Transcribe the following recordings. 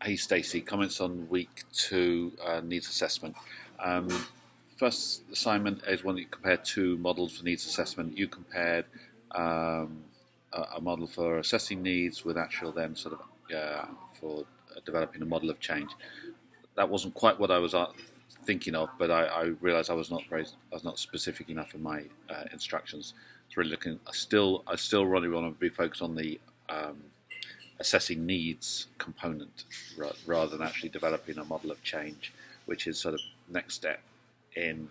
Hey Stacy, comments on week two needs assessment. Um, First assignment is one that you compared two models for needs assessment. You compared um, a model for assessing needs with actual then sort of for developing a model of change. That wasn't quite what I was thinking of, but I realised I was not specific enough in my instructions. It's really looking. I still really want to be focused on the assessing needs component rather than actually developing a model of change, which is sort of next step in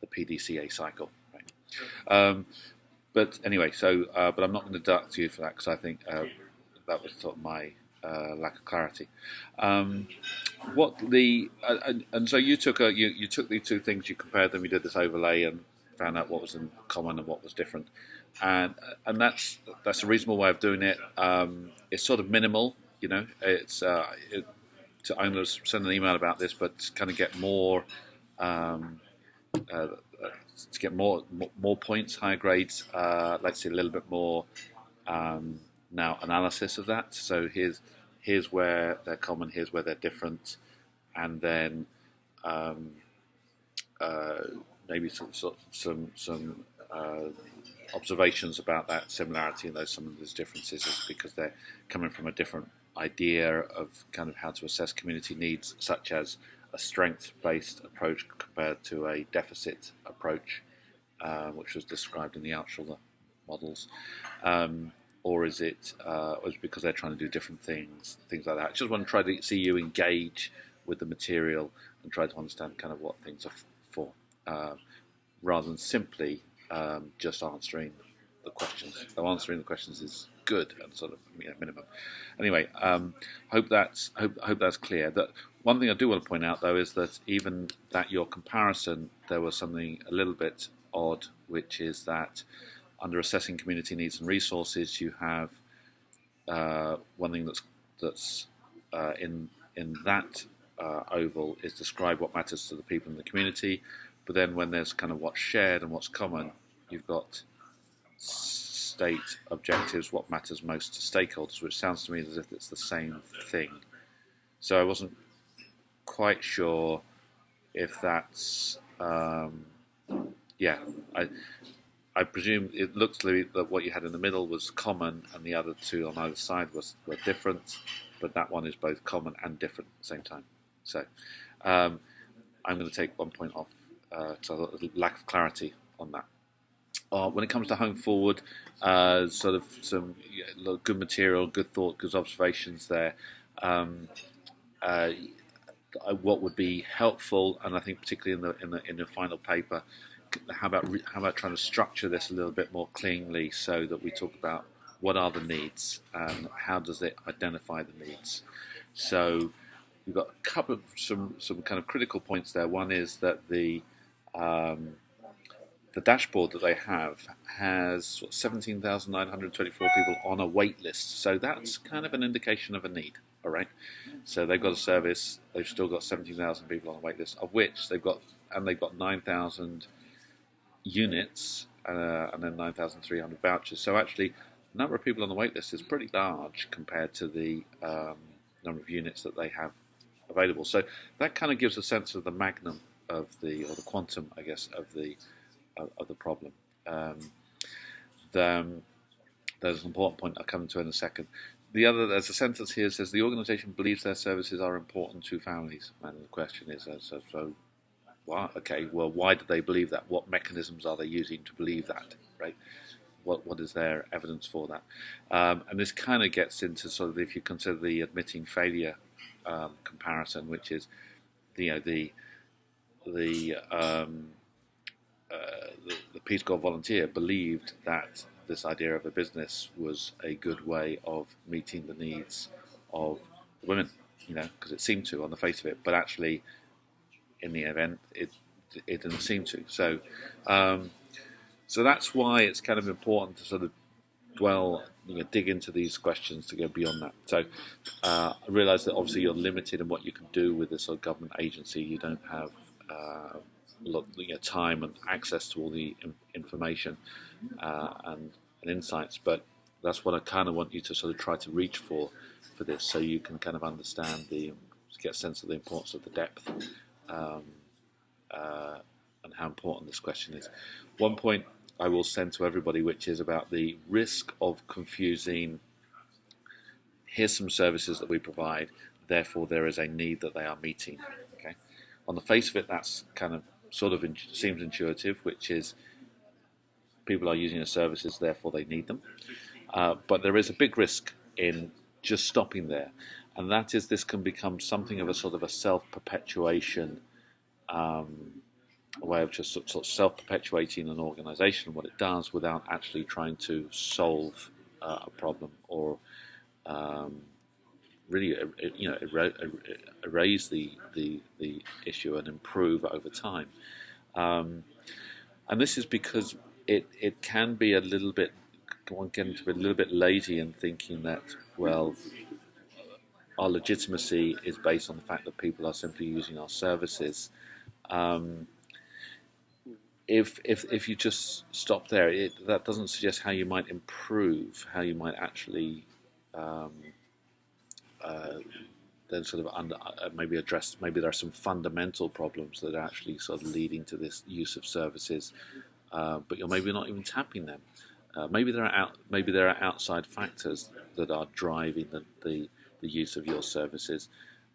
the PDCA cycle. Right? But anyway, but I'm not going to deduct you for that because I think that was sort of my lack of clarity. Um, what the and so you took these two things, you compared them, you did this overlay and found out what was in common and what was different, and that's a reasonable way of doing it. It's sort of minimal, you know. I'm going to send an email about this, but to kind of get more um, uh, to get more points, higher grades. Let's see a little bit more um, now analysis of that. So here's where they're common, here's where they're different, and then um, uh, maybe some observations about that similarity and those some of those differences is because they're coming from a different idea of kind of how to assess community needs, such as a strengths-based approach compared to a deficit approach, which was described in the Altshuler models. Or is it because they're trying to do different things like that? I just want to try to see you engage with the material and try to understand kind of what things are for, uh, rather than simply just answering the questions. So answering the questions is good and sort of minimum. Anyway, hope that's clear. That one thing I do want to point out though is that even that your comparison, there was something a little bit odd, which is that under assessing community needs and resources, you have one thing that's in that oval is describe what matters to the people in the community, but then when there's kind of what's shared and what's common, you've got state objectives, what matters most to stakeholders, which sounds to me as if it's the same thing. So I wasn't quite sure if that's yeah. I presume it looks to me that what you had in the middle was common, and the other two on either side were different, but that one is both common and different at the same time. So I'm going to take 1 point off because I thought there was a lack of clarity on that. When it comes to home forward, sort of some good material, good thought, good observations there. Um, uh, what would be helpful, and I think particularly in the final paper, how about trying to structure this a little bit more cleanly so that we talk about what are the needs and how does it identify the needs. So we've got a couple of some kind of critical points there. One is that the dashboard that they have has 17,924 people on a wait list. So that's kind of an indication of a need. All right. So they've got a service. They've still got 17,000 people on a wait list, of which they've got 9,000 units and then 9,300 vouchers. So actually, the number of people on the wait list is pretty large compared to the number of units that they have available. So that kind of gives a sense of the magnum of or the quantum, I guess, of the problem. There's an important point I'll come to in a second. There's a sentence here that says the organisation believes their services are important to families, and the question is, so why? Okay, well, why do they believe that? What mechanisms are they using to believe that? Right? What is their evidence for that? And this kind of gets into sort of if you consider the admitting failure comparison, which is the Peace Corps volunteer believed that this idea of a business was a good way of meeting the needs of women, because it seemed to on the face of it, but actually in the event it didn't seem to. So so that's why it's kind of important to sort of dig into these questions to go beyond that. So I realise that obviously you're limited in what you can do with this sort of government agency. You don't have time and access to all the information and insights, but that's what I kind of want you to sort of try to reach for this, so you can kind of understand get a sense of the importance of the depth, um, and how important this question is. One point I will send to everybody, which is about the risk of confusing, here's some services that we provide, therefore there is a need that they are meeting. Okay, on the face of it, that's kind of sort of seems intuitive, which is people are using the services, therefore they need them. But there is a big risk in just stopping there, and that is this can become something of a sort of a self-perpetuation, a way of just sort of self-perpetuating an organisation and what it does without actually trying to solve a problem or really, erase the issue and improve over time. And this is because it can be a little bit, one can be a little bit lazy in thinking that, well, our legitimacy is based on the fact that people are simply using our services. If you just stop there, that doesn't suggest how you might improve, how you might actually then sort of maybe address, maybe there are some fundamental problems that are actually sort of leading to this use of services, but you're maybe not even tapping them. Maybe there are outside factors that are driving the use of your services,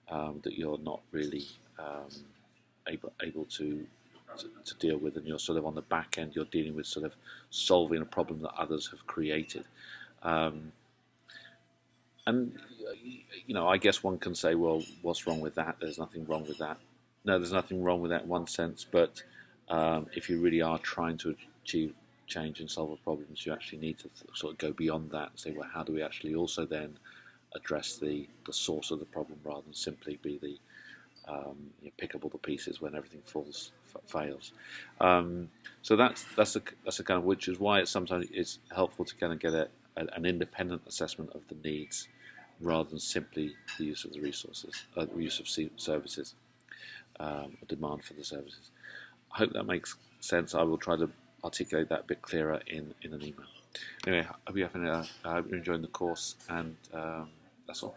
that you're not really able to deal with, and you're sort of on the back end, you're dealing with sort of solving a problem that others have created. And I guess one can say, well, what's wrong with that? There's nothing wrong with that. No, there's nothing wrong with that in one sense, but if you really are trying to achieve change and solve problems, you actually need to sort of go beyond that and say, well, how do we actually also then address the source of the problem rather than simply be the pick up all the pieces when everything fails. So that's a kind of, which is why it sometimes is helpful to kind of get an independent assessment of the needs rather than simply the use of the resources, the use of services, or demand for the services. I hope that makes sense. I will try to articulate that a bit clearer in an email. Anyway, I hope you're enjoying the course, and that's all.